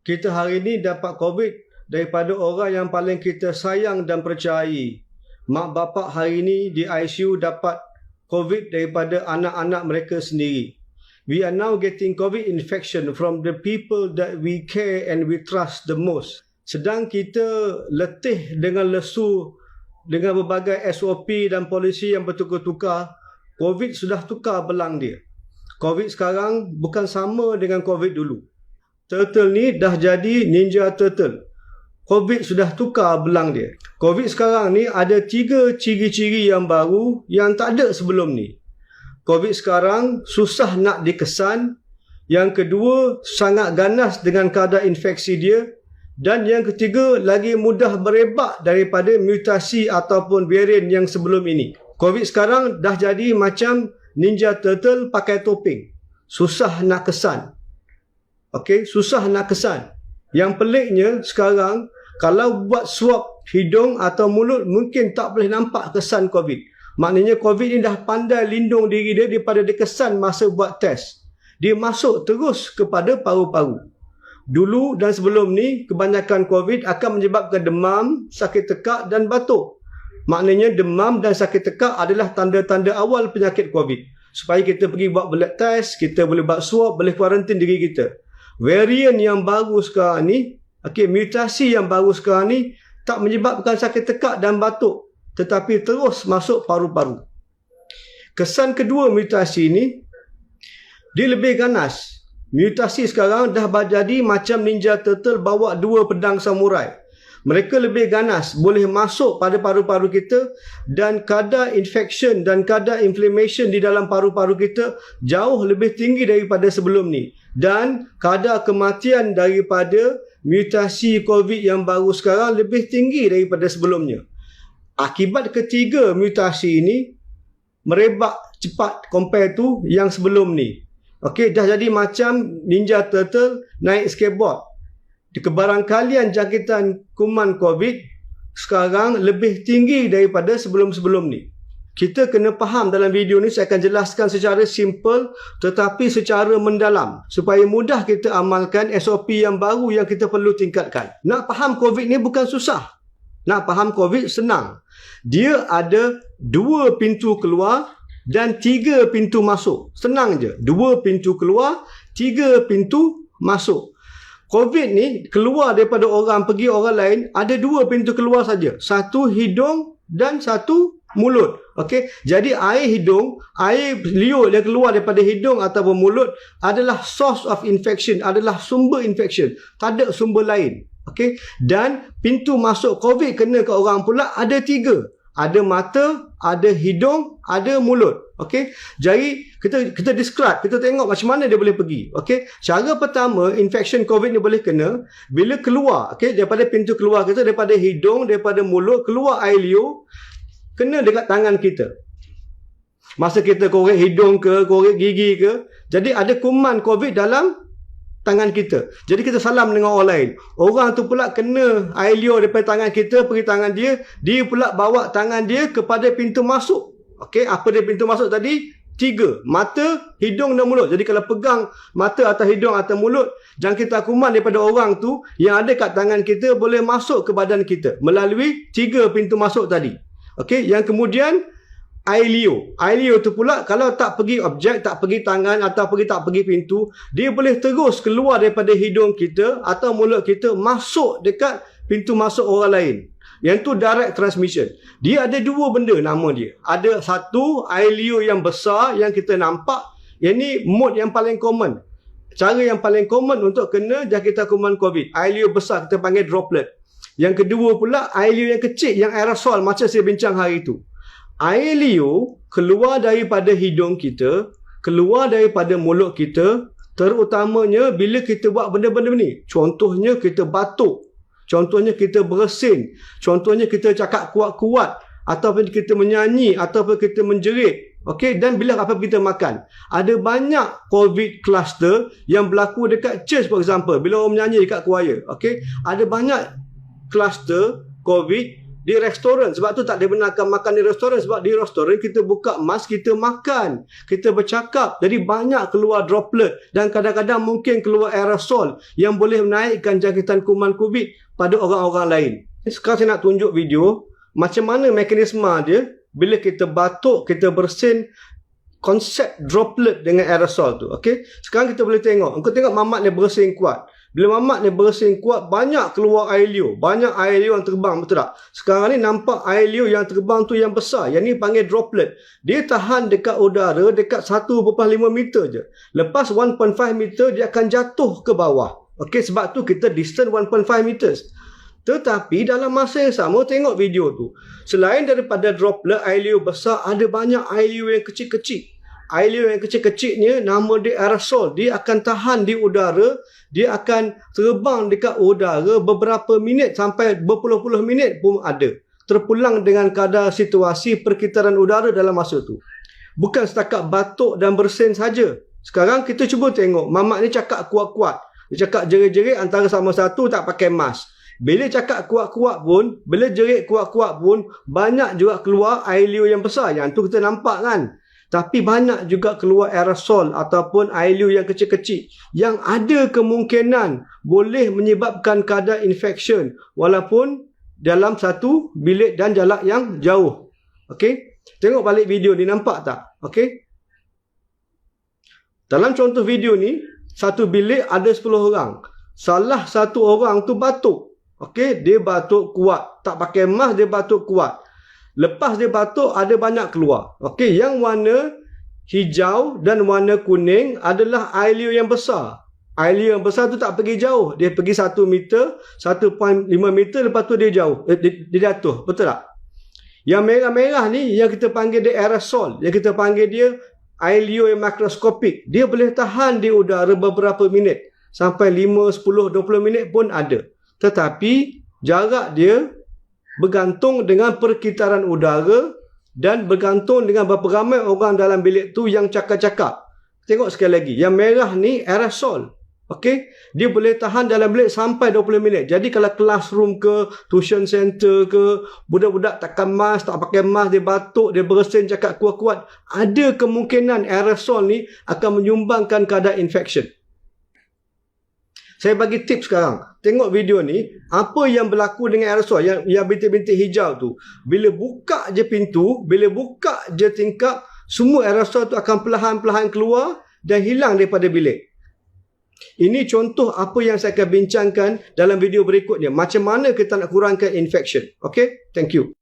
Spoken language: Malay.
Kita hari ini dapat COVID daripada orang yang paling kita sayang dan percayai. Mak bapak hari ini di ICU dapat COVID daripada anak-anak mereka sendiri. We are now getting COVID infection from the people that we care and we trust the most. Sedang kita letih dengan lesu dengan berbagai SOP dan polisi yang bertukar-tukar, COVID sudah tukar belang dia. COVID sekarang bukan sama dengan COVID dulu. Turtle ni dah jadi Ninja Turtle. COVID sudah tukar belang dia. COVID sekarang ni ada 3 ciri-ciri yang baru yang tak ada sebelum ni. COVID sekarang susah nak dikesan. Yang kedua, sangat ganas dengan kadar infeksi dia. Dan yang ketiga, lagi mudah berebak daripada mutasi ataupun varian yang sebelum ini. COVID sekarang dah jadi macam Ninja Turtle pakai topeng. Susah nak kesan. Okey, susah nak kesan. Yang peliknya sekarang, kalau buat swab hidung atau mulut, mungkin tak boleh nampak kesan COVID. Maknanya COVID ni dah pandai lindung diri dia daripada dikesan masa buat test. Dia masuk terus kepada paru-paru. Dulu dan sebelum ni, kebanyakan COVID akan menyebabkan demam, sakit tekak dan batuk. Maknanya demam dan sakit tekak adalah tanda-tanda awal penyakit COVID. Supaya kita pergi buat blood test, kita boleh buat swab, boleh kuarantin diri kita. Varian yang baru sekarang ni, mutasi yang baru sekarang ni tak menyebabkan sakit tekak dan batuk, tetapi terus masuk paru-paru. Kesan kedua mutasi ni, dia lebih ganas. Mutasi sekarang dah jadi macam Ninja Turtle bawa 2 pedang samurai. Mereka lebih ganas, boleh masuk pada paru-paru kita dan kadar infection dan kadar inflammation di dalam paru-paru kita jauh lebih tinggi daripada sebelum ni. Dan kadar kematian daripada mutasi COVID yang baru sekarang lebih tinggi daripada sebelumnya. Akibat ketiga mutasi ini merebak cepat compare tu yang sebelum ni. Okey, dah jadi macam Ninja Turtle naik skateboard. Kebarangkalian jangkitan kuman COVID sekarang lebih tinggi daripada sebelum-sebelum ni. Kita kena faham dalam video ni, saya akan jelaskan secara simple tetapi secara mendalam supaya mudah kita amalkan SOP yang baru yang kita perlu tingkatkan. Nak faham COVID ni bukan susah. Nak faham COVID senang. Dia ada 2 pintu keluar dan 3 pintu masuk. Senang je. 2 pintu keluar, 3 pintu masuk. COVID ni keluar daripada orang pergi orang lain, ada 2 pintu keluar saja. Satu hidung dan satu mulut. Okey, jadi air hidung, air liur yang keluar daripada hidung ataupun mulut adalah source of infection, adalah sumber infection. Tak ada sumber lain. Okey, dan pintu masuk COVID kena ke orang pula ada 3. Ada mata, ada hidung, ada mulut. Okey, jadi kita describe, kita tengok macam mana dia boleh pergi. Okey, cara pertama infection COVID ni boleh kena bila keluar, okey, daripada pintu keluar kita, daripada hidung, daripada mulut, keluar air liur, kena dekat tangan kita. Masa kita korek hidung ke, korek gigi ke, jadi ada kuman COVID dalam tangan kita. Jadi kita salam dengan orang lain. Orang tu pula kena air liur daripada tangan kita pergi tangan dia, dia pula bawa tangan dia kepada pintu masuk. Okey, apa dia pintu masuk tadi? 3, mata, hidung dan mulut. Jadi kalau pegang mata atau hidung atau mulut, jangkitan kuman daripada orang tu yang ada kat tangan kita boleh masuk ke badan kita melalui 3 pintu masuk tadi. Okey, yang kemudian air liur. Air liur tu pula kalau tak pergi objek, tak pergi tangan atau tak pergi pintu, dia boleh terus keluar daripada hidung kita atau mulut kita masuk dekat pintu masuk orang lain. Yang tu direct transmission. Dia ada 2 benda nama dia. Ada satu air liur yang besar yang kita nampak. Yang ni mode yang paling common. Cara yang paling common untuk kena jangkitan kuman COVID. Air liur besar kita panggil droplet. Yang kedua pula air liur yang kecil yang aerosol macam saya bincang hari tu. Air liur keluar daripada hidung kita, keluar daripada mulut kita, terutamanya bila kita buat benda-benda ni. Contohnya kita batuk, contohnya kita bersin, contohnya kita cakap kuat-kuat, ataupun kita menyanyi, ataupun kita menjerit. Okey, dan bila apa kita makan. Ada banyak COVID cluster yang berlaku dekat church for example, bila orang menyanyi dekat choir. Okey, ada banyak cluster COVID di restoran. Sebab tu tak dibenarkan makan di restoran. Sebab di restoran kita buka mask, kita makan, kita bercakap. Jadi banyak keluar droplet dan kadang-kadang mungkin keluar aerosol yang boleh menaikkan jangkitan kuman COVID pada orang-orang lain. Sekarang saya nak tunjuk video macam mana mekanisme dia bila kita batuk, kita bersin, konsep droplet dengan aerosol tu. Okey, sekarang kita boleh tengok. Engkau tengok mamat ni bersin kuat. Bila mamat ni bersin kuat, banyak keluar air liur. Banyak air liur yang terbang, betul tak? Sekarang ni nampak air liur yang terbang tu yang besar. Yang ni panggil droplet. Dia tahan dekat udara dekat 1.5 meter je. Lepas 1.5 meter, dia akan jatuh ke bawah. Okey, sebab tu kita distance 1.5 meters. Tetapi dalam masa yang sama, tengok video tu. Selain daripada droplet air liur besar, ada banyak air liur yang kecil-kecil. Air liur yang kecil-kecilnya nama dia aerosol. Dia akan tahan di udara. Dia akan terbang dekat udara beberapa minit sampai berpuluh-puluh minit pun ada. Terpulang dengan kadar situasi perkitaran udara dalam masa tu. Bukan setakat batuk dan bersin saja. Sekarang kita cuba tengok. Mamat ni cakap kuat-kuat. Dia cakap jerit-jerit antara sama satu tak pakai mask. Bila cakap kuat-kuat pun, bila jerit kuat-kuat pun, banyak juga keluar air liur yang besar. Yang tu kita nampak kan. Tapi banyak juga keluar aerosol ataupun air liur yang kecil-kecil yang ada kemungkinan boleh menyebabkan kadar infection walaupun dalam satu bilik dan jarak yang jauh. Okey? Tengok balik video ni, nampak tak? Okey? Dalam contoh video ni, satu bilik ada 10 orang. Salah satu orang tu batuk. Okey? Dia batuk kuat. Tak pakai mask, dia batuk kuat. Lepas dia batuk, ada banyak keluar. Okey, yang warna hijau dan warna kuning adalah air liur yang besar. Air liur yang besar tu tak pergi jauh. Dia pergi 1 meter, 1.5 meter, lepas tu dia jauh. Dia jatuh. Betul tak? Yang merah-merah ni, yang kita panggil dia aerosol. Yang kita panggil dia air liur yang makroskopik. Dia boleh tahan di udara beberapa minit. Sampai 5, 10, 20 minit pun ada. Tetapi, jarak dia bergantung dengan perkitaran udara dan bergantung dengan berapa ramai orang dalam bilik tu yang cakap-cakap. Tengok sekali lagi. Yang merah ni aerosol. Okey? Dia boleh tahan dalam bilik sampai 20 minit. Jadi kalau classroom ke, tuition center ke, budak-budak takkan mask, tak pakai mask, dia batuk, dia bersin, cakap kuat-kuat, ada kemungkinan aerosol ni akan menyumbangkan kadar infection. Saya bagi tips sekarang. Tengok video ni. Apa yang berlaku dengan aerosol yang bintik-bintik hijau tu. Bila buka je pintu, bila buka je tingkap, semua aerosol tu akan perlahan-perlahan keluar dan hilang daripada bilik. Ini contoh apa yang saya akan bincangkan dalam video berikutnya. Macam mana kita nak kurangkan infection. Okay? Thank you.